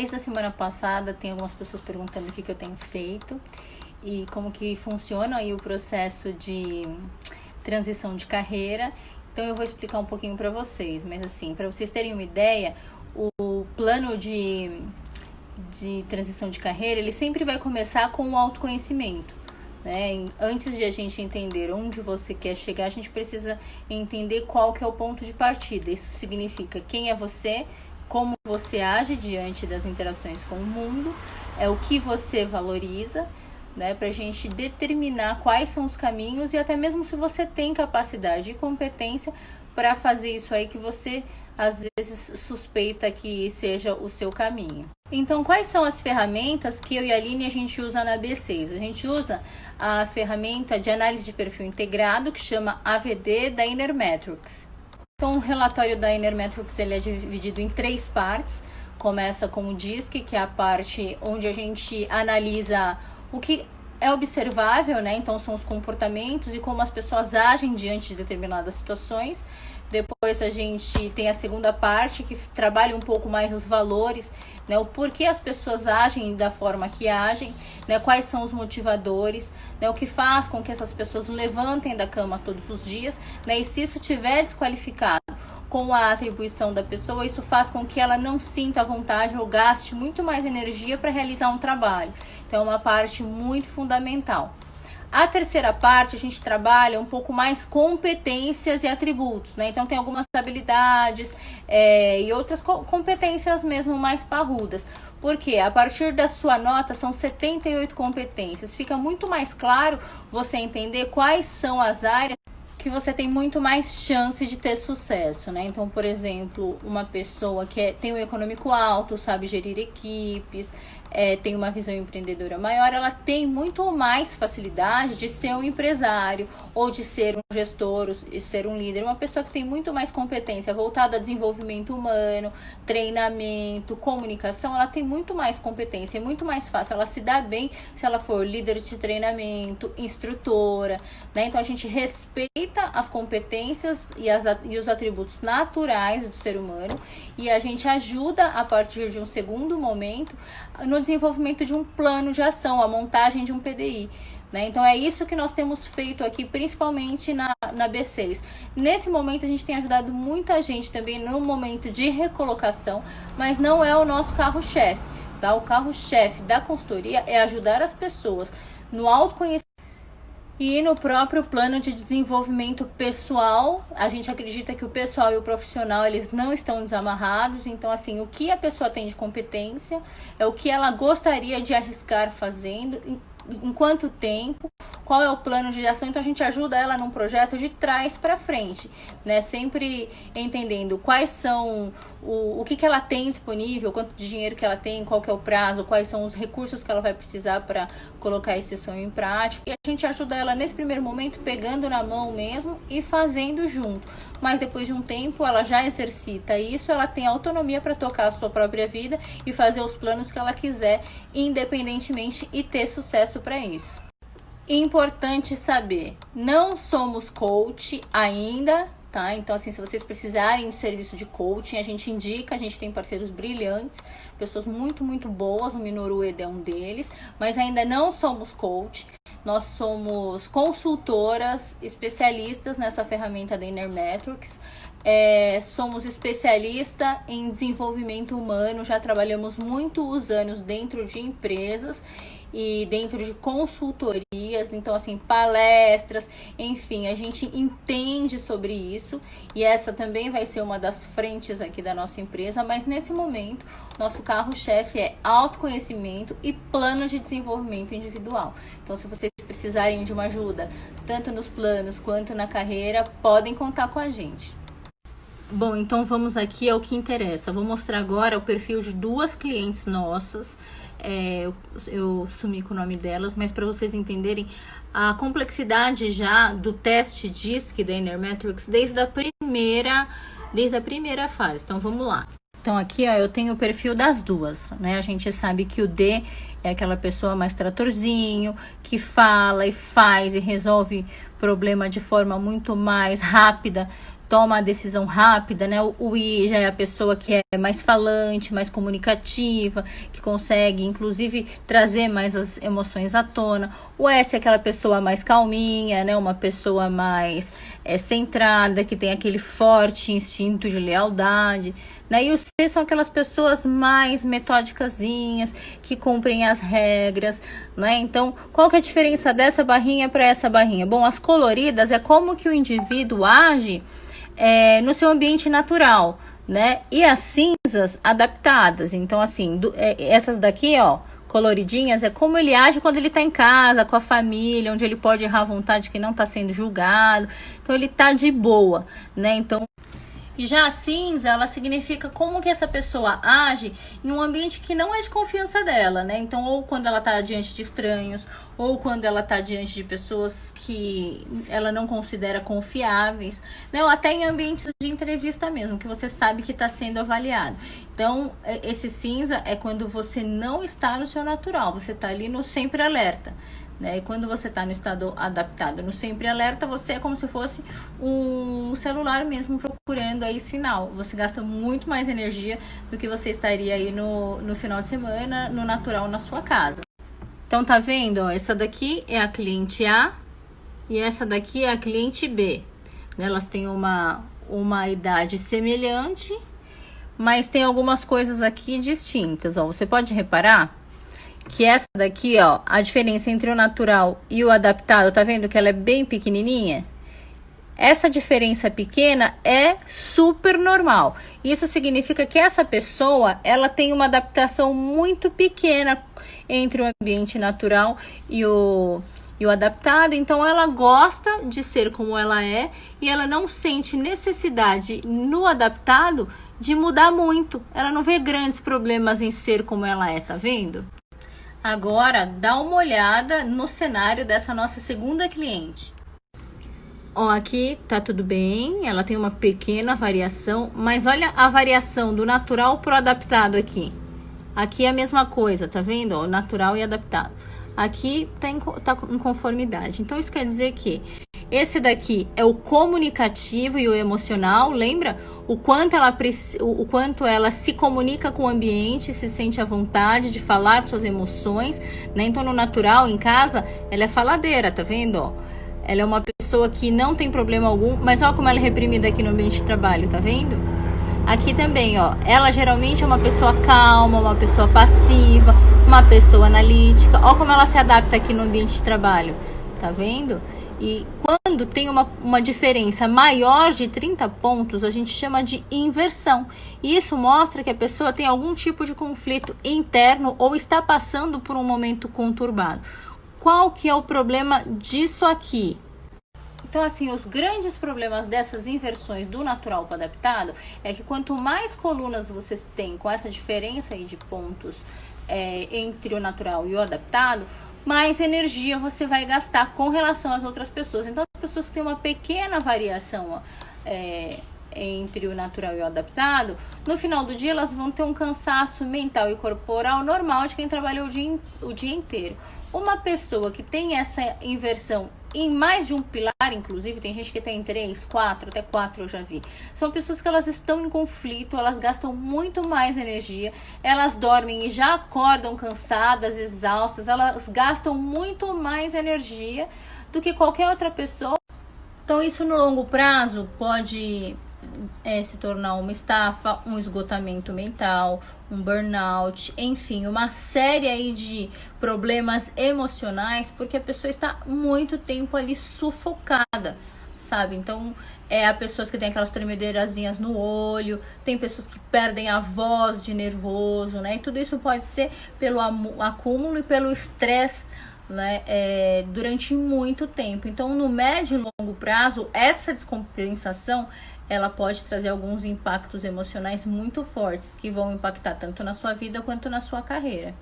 Desde a semana passada tem algumas pessoas perguntando o que eu tenho feito e como que funciona aí o processo de transição de carreira. Então eu vou explicar um pouquinho para vocês, mas assim, para vocês terem uma ideia, o plano de transição de carreira, ele sempre vai começar com o autoconhecimento, né? Antes de a gente entender onde você quer chegar, a gente precisa entender qual que é o ponto de partida. Isso significa quem é você, como você age diante das interações com o mundo, é o que você valoriza, né, para a gente determinar quais são os caminhos e até mesmo se você tem capacidade e competência para fazer isso aí que você às vezes suspeita que seja o seu caminho. Então, quais são as ferramentas que eu e a Aline a gente usa na B6? A gente usa a ferramenta de análise de perfil integrado que chama AVD da Inner Metrics. Então, o relatório da Inner Metrics ele é dividido em 3 partes. Começa com o DISC, que é a parte onde a gente analisa o que é observável, né? Então, são os comportamentos e como as pessoas agem diante de determinadas situações. Depois a gente tem a segunda parte, que trabalha um pouco mais os valores, né? O porquê as pessoas agem da forma que agem, né? Quais são os motivadores, né? O que faz com que essas pessoas levantem da cama todos os dias, né? E se isso tiver desqualificado com a atribuição da pessoa, isso faz com que ela não sinta vontade ou gaste muito mais energia para realizar um trabalho. Então, é uma parte muito fundamental. A terceira parte, a gente trabalha um pouco mais competências e atributos, né? Então, tem algumas habilidades e outras competências mesmo mais parrudas. Porque a partir da sua nota, são 78 competências. Fica muito mais claro você entender quais são as áreas que você tem muito mais chance de ter sucesso, né? Então, por exemplo, uma pessoa que tem um econômico alto, sabe gerir equipes, tem uma visão empreendedora maior, ela tem muito mais facilidade de ser um empresário ou de ser um gestor, e ser um líder. Uma pessoa que tem muito mais competência voltada a desenvolvimento humano, treinamento, comunicação, ela tem muito mais competência, é muito mais fácil ela se dar bem se ela for líder de treinamento, instrutora, né? Então, a gente respeita as competências e os atributos naturais do ser humano e a gente ajuda a partir de um segundo momento no desenvolvimento de um plano de ação, a montagem de um PDI, né? Então é isso que nós temos feito aqui, principalmente na B6. Nesse momento a gente tem ajudado muita gente também no momento de recolocação, mas não é o nosso carro-chefe, tá? O carro-chefe da consultoria é ajudar as pessoas no autoconhecimento e no próprio plano de desenvolvimento pessoal. A gente acredita que o pessoal e o profissional, eles não estão desamarrados. Então, assim, o que a pessoa tem de competência é o que ela gostaria de arriscar fazendo, em quanto tempo, qual é o plano de ação. Então, a gente ajuda ela num projeto de trás para frente, né? Sempre entendendo quais são o que ela tem disponível, quanto de dinheiro que ela tem, qual que é o prazo, quais são os recursos que ela vai precisar para colocar esse sonho em prática. E a gente ajuda ela nesse primeiro momento pegando na mão mesmo e fazendo junto. Mas depois de um tempo ela já exercita isso, ela tem autonomia para tocar a sua própria vida e fazer os planos que ela quiser, independentemente, e ter sucesso para isso. Importante saber, não somos coach ainda, tá? Então, assim, se vocês precisarem de serviço de coaching, a gente indica, a gente tem parceiros brilhantes, pessoas muito, muito boas, o Minoru Ueda é um deles, mas ainda não somos coach. Nós somos consultoras, especialistas nessa ferramenta da Inner Metrics. Somos especialistas em desenvolvimento humano, já trabalhamos muitos anos dentro de empresas e dentro de consultorias, então assim, palestras, enfim, a gente entende sobre isso e essa também vai ser uma das frentes aqui da nossa empresa, mas nesse momento, nosso carro-chefe é autoconhecimento e plano de desenvolvimento individual. Então, se vocês precisarem de uma ajuda, tanto nos planos quanto na carreira, podem contar com a gente. Bom, então vamos aqui ao que interessa. Vou mostrar agora o perfil de 2 clientes nossas. Eu sumi com o nome delas, mas para vocês entenderem a complexidade já do teste DISC da Inner Metrics desde a primeira fase. Então vamos lá. Então aqui, ó, eu tenho o perfil das 2, né? A gente sabe que o D é aquela pessoa mais tratorzinho, que fala e faz e resolve problema de forma muito mais rápida toma a decisão rápida, né? O I já é a pessoa que é mais falante, mais comunicativa, que consegue, inclusive, trazer mais as emoções à tona. O S é aquela pessoa mais calminha, né? Uma pessoa mais centrada, que tem aquele forte instinto de lealdade, né? E o C são aquelas pessoas mais metódicasinhas, que cumprem as regras, né? Então, qual que é a diferença dessa barrinha para essa barrinha? Bom, as coloridas é como que o indivíduo age no seu ambiente natural, né? E as cinzas adaptadas. Então, assim, essas daqui, ó, coloridinhas, é como ele age quando ele tá em casa, com a família, onde ele pode errar à vontade, que não tá sendo julgado. Então, ele tá de boa, né? Então, e já a cinza, ela significa como que essa pessoa age em um ambiente que não é de confiança dela, né? Então, ou quando ela tá diante de estranhos, ou quando ela tá diante de pessoas que ela não considera confiáveis, né? Ou até em ambientes de entrevista mesmo, que você sabe que está sendo avaliado. Então, esse cinza é quando você não está no seu natural, você está ali no sempre alerta. Né? E quando você está no estado adaptado, no sempre alerta, você é como se fosse um celular mesmo procurando aí sinal. Você gasta muito mais energia do que você estaria aí no final de semana, no natural, na sua casa. Então, tá vendo? Ó, essa daqui é a cliente A e essa daqui é a cliente B. Né? Elas têm uma idade semelhante, mas tem algumas coisas aqui distintas. Ó. Você pode reparar que essa daqui, ó, a diferença entre o natural e o adaptado, tá vendo que ela é bem pequenininha? Essa diferença pequena é super normal. Isso significa que essa pessoa, ela tem uma adaptação muito pequena entre o ambiente natural e o adaptado. Então, ela gosta de ser como ela é e ela não sente necessidade no adaptado de mudar muito. Ela não vê grandes problemas em ser como ela é, tá vendo? Agora, dá uma olhada no cenário dessa nossa segunda cliente. Ó, aqui tá tudo bem, ela tem uma pequena variação, mas olha a variação do natural pro adaptado aqui. Aqui é a mesma coisa, tá vendo? Ó, natural e adaptado. Aqui tá em conformidade. Então, isso quer dizer que esse daqui é o comunicativo e o emocional, lembra? O quanto ela se comunica com o ambiente, se sente à vontade de falar suas emoções, né? Então, no natural, em casa, ela é faladeira, tá vendo? Ó, ela é uma pessoa que não tem problema algum, mas olha como ela é reprimida aqui no ambiente de trabalho, tá vendo? Aqui também, ó, ela geralmente é uma pessoa calma, uma pessoa passiva, uma pessoa analítica. Olha como ela se adapta aqui no ambiente de trabalho, tá vendo? E quando tem uma diferença maior de 30 pontos, a gente chama de inversão. E isso mostra que a pessoa tem algum tipo de conflito interno ou está passando por um momento conturbado. Qual que é o problema disso aqui? Então, assim, os grandes problemas dessas inversões do natural para o adaptado é que quanto mais colunas você tem com essa diferença aí de pontos entre o natural e o adaptado, mais energia você vai gastar com relação às outras pessoas. Então, as pessoas que têm uma pequena variação entre o natural e o adaptado, no final do dia elas vão ter um cansaço mental e corporal normal de quem trabalhou o dia inteiro. Uma pessoa que tem essa inversão em mais de um pilar, inclusive, tem gente que tem 3, 4, até 4 eu já vi. São pessoas que elas estão em conflito, elas gastam muito mais energia, elas dormem e já acordam cansadas, exaustas, elas gastam muito mais energia do que qualquer outra pessoa. Então, isso no longo prazo pode se tornar uma estafa, um esgotamento mental, um burnout, enfim, uma série aí de problemas emocionais, porque a pessoa está muito tempo ali sufocada, sabe? Então, há pessoas que têm aquelas tremedeirazinhas no olho, tem pessoas que perdem a voz de nervoso, né? E tudo isso pode ser pelo acúmulo e pelo estresse, né, durante muito tempo. Então, no médio e longo prazo, essa descompensação ela pode trazer alguns impactos emocionais muito fortes que vão impactar tanto na sua vida quanto na sua carreira.